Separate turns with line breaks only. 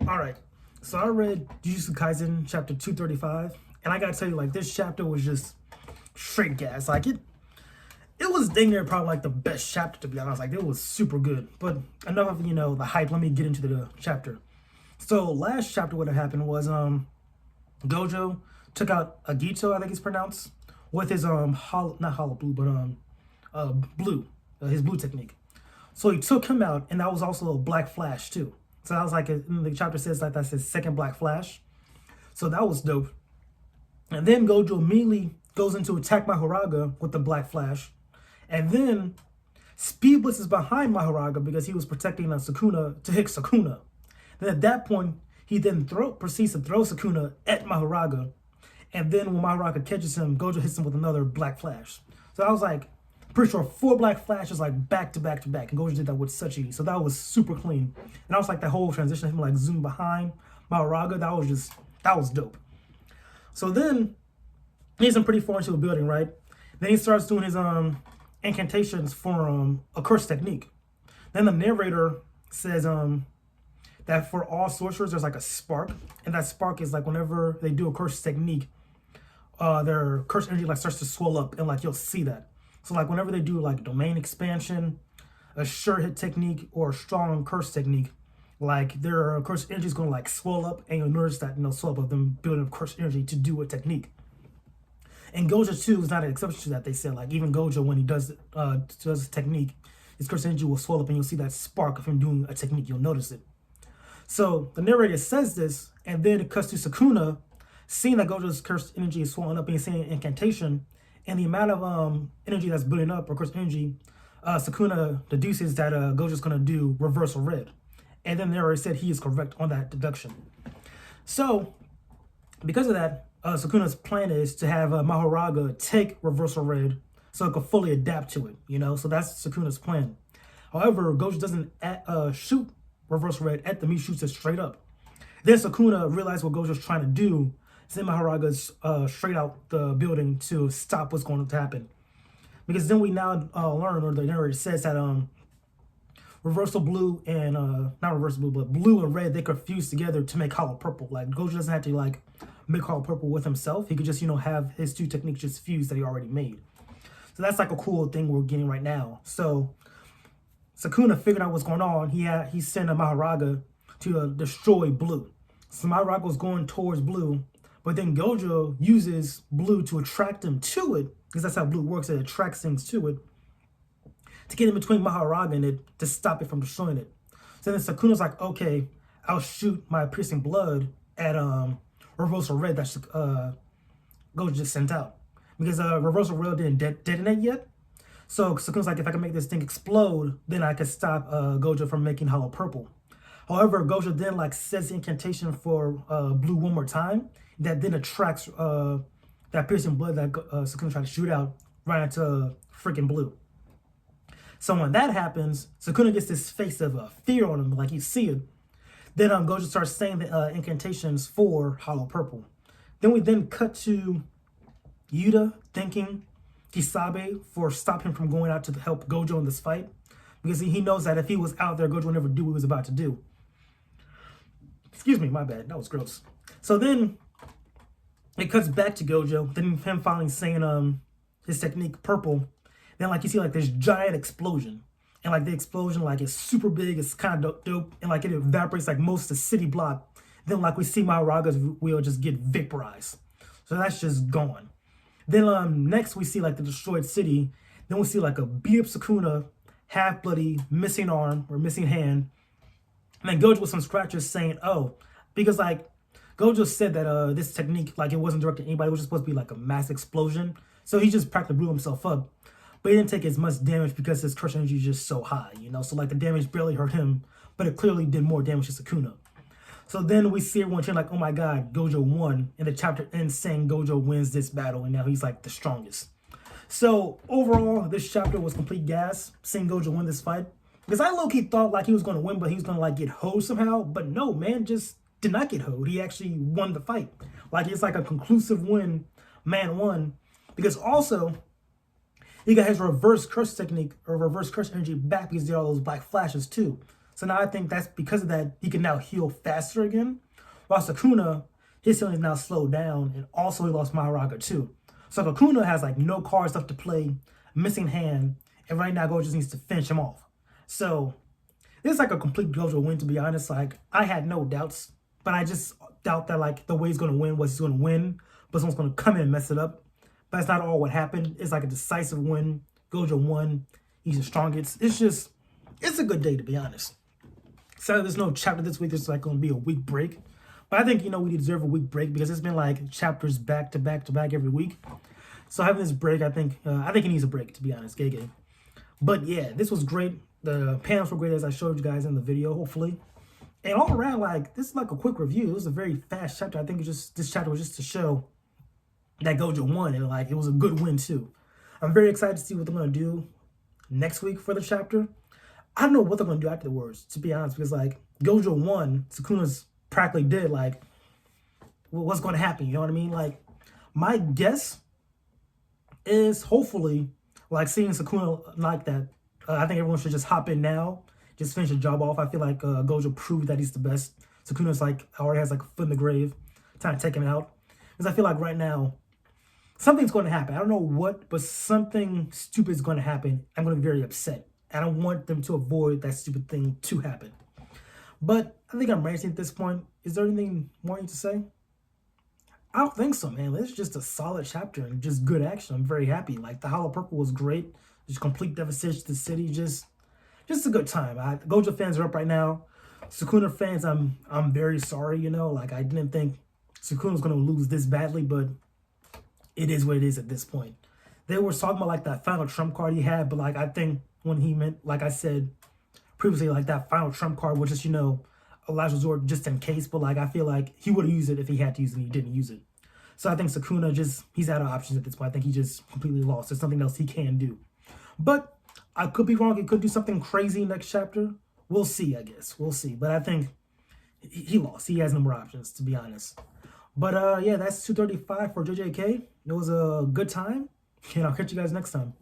All right, so I read Jujutsu Kaisen chapter 235, and I gotta tell you, like, this chapter was just straight gas. Like, it was dang near probably like the best chapter, to be honest. Like, it was super good. But enough of the hype. Let me get into the chapter. So last chapter, what had happened was Gojo took out Agito, I think it's pronounced, with his not hollow blue, but blue, his blue technique. So he took him out, and that was also a black flash too. So that was like the chapter says like that's his second black flash. So that was dope. And then Gojo immediately goes into attack Mahoraga with the black flash, and then Speed blitzes behind Mahoraga because he was protecting Sukuna to hit Sukuna. Then at that point, he then proceeds to throw Sukuna at Mahoraga. And then when Mahoraga catches him, Gojo hits him with another black flash. So I was like, pretty sure 4 black flashes like back to back to back. And Gojo did that with such ease. So that was super clean. And I was like that whole transition of him like zoom behind Mahoraga, that was dope. So then he's in pretty far into a building, right? Then he starts doing his incantations for a curse technique. Then the narrator says that for all sorcerers there's like a spark, and that spark is like whenever they do a curse technique, their curse energy like starts to swell up, and like you'll see that. So like whenever they do like domain expansion, a sure hit technique, or a strong curse technique, like their curse energy is going to like swell up, and you'll notice that swell up of them building up curse energy to do a technique. And Gojo too is not an exception to that. They said like even Gojo, when he does a technique, his curse energy will swell up, and you'll see that spark of him doing a technique. You'll notice it. So the narrator says this, and then it cuts to Sukuna, seeing that Gojo's curse energy is swelling up, and he's saying an incantation, and the amount of energy that's building up, or curse energy, Sukuna deduces that Gojo's gonna do reversal red, and then the narrator said he is correct on that deduction. So because of that, Sukuna's plan is to have Mahoraga take reversal red so it could fully adapt to it. So that's Sukuna's plan. However, Gojo doesn't shoot reversal red at them, he shoots it straight up. Then Sukuna realized what Gojo's trying to do, send Mahoraga's straight out the building to stop what's going to happen. Because then we now learn, or the narrator says that reversal blue and not reversal blue, but blue and red, they could fuse together to make hollow purple. Like Gojo doesn't have to like make hollow purple with himself. He could just have his 2 techniques just fused that he already made. So that's like a cool thing we're getting right now. So Sukuna figured out what's going on. He sent a Mahoraga to destroy blue. So Mahoraga was going towards blue, but then Gojo uses blue to attract him to it, because that's how blue works. It attracts things to it, to get in between Mahoraga and it, to stop it from destroying it. So then Sukuna's like, okay, I'll shoot my piercing blood at reversal red that Gojo just sent out, because reversal red didn't detonate yet. So Sukuna's like, if I can make this thing explode, then I could stop Gojo from making hollow purple. However, Gojo then like says the incantation for blue one more time, that then attracts that piercing blood that Sukuna tried to shoot out right into freaking blue. So when that happens, Sukuna gets this face of fear on him, like you see it. Then Gojo starts saying the incantations for hollow purple. Then we cut to Yuta thanking Kisabe for stopping him from going out to help Gojo in this fight, because he knows that if he was out there, Gojo would never do what he was about to do. Excuse me, my bad. That was gross. So then it cuts back to Gojo, then him finally saying his technique purple. Then like you see like this giant explosion, and like the explosion like is super big. It's kind of dope, and like it evaporates like most of the city block. Then like we see Mahoraga's wheel just get vaporized. So that's just gone. Then next we see like the destroyed city. Then we see like a beat up Sukuna, half bloody, missing arm or missing hand. And then Gojo with some scratches saying, oh, because like Gojo said that this technique, like it wasn't directed at anybody, it was just supposed to be like a mass explosion. So he just practically blew himself up. But he didn't take as much damage because his crush energy is just so high, So like the damage barely hurt him, but it clearly did more damage to Sukuna. So then we see everyone cheering like, oh my god, Gojo won. And the chapter ends saying Gojo wins this battle, and now he's like the strongest. So overall, this chapter was complete gas, seeing Gojo win this fight. Because I low-key thought like he was going to win, but he was going to like get hoed somehow. But no, man just did not get hoed. He actually won the fight. Like it's like a conclusive win, man won. Because also, he got his reverse curse technique, or reverse curse energy back, because he did all those black flashes too. So now I think that's because of that, he can now heal faster again. While Sukuna, his healing is now slowed down, and also he lost Maharaga too. So Sukuna has like no cards left to play, missing hand, and right now Gojo just needs to finish him off. So this is like a complete Gojo win, to be honest. Like, I had no doubts, but I just doubt that like the way he's gonna win was he's gonna win, but someone's gonna come in and mess it up. But that's not all what happened. It's like a decisive win. Gojo won. He's the strongest. It's a good day, to be honest. So there's no chapter this week. There's like gonna be a week break. But I think, you know, we deserve a week break because it's been like chapters back to back to back every week. So having this break, I think he needs a break, to be honest, Gege. But yeah, this was great. The panels were great, as I showed you guys in the video, hopefully. And all around, like, this is like a quick review. It was a very fast chapter. I think this chapter was just to show that Gojo won, and like it was a good win too. I'm very excited to see what they're gonna do next week for the chapter. I don't know what they're gonna do afterwards, to be honest, because like Gojo won, Sukuna's practically dead. Like, what's gonna happen? You know what I mean? Like, my guess is hopefully like seeing Sukuna like that. I think everyone should just hop in now, just finish the job off. I feel like Gojo proved that he's the best. Sukuna's like already has like a foot in the grave, trying to take him out. Because I feel like right now, something's going to happen. I don't know what, but something stupid is going to happen. I'm going to be very upset. I don't want them to avoid that stupid thing to happen. But I think I'm ranting at this point. Is there anything more you need to say? I don't think so, man. It's just a solid chapter and just good action. I'm very happy. Like, the Hollow Purple was great. Just complete devastation to the city. Just a good time. Gojo fans are up right now. Sukuna fans, I'm very sorry, you know. Like, I didn't think Sukuna's going to lose this badly, but it is what it is at this point. They were talking about like that final trump card he had, but like I think when he meant, like I said previously, like that final trump card was just, you know, a last resort just in case. But like I feel like he would have used it if he had to use it and he didn't use it. So I think Sukuna he's out of options at this point. I think he just completely lost. There's something else he can do. But I could be wrong. He could do something crazy next chapter. We'll see, I guess. We'll see. But I think he lost. He has no more options, to be honest. But yeah, that's 235 for JJK. It was a good time, and I'll catch you guys next time.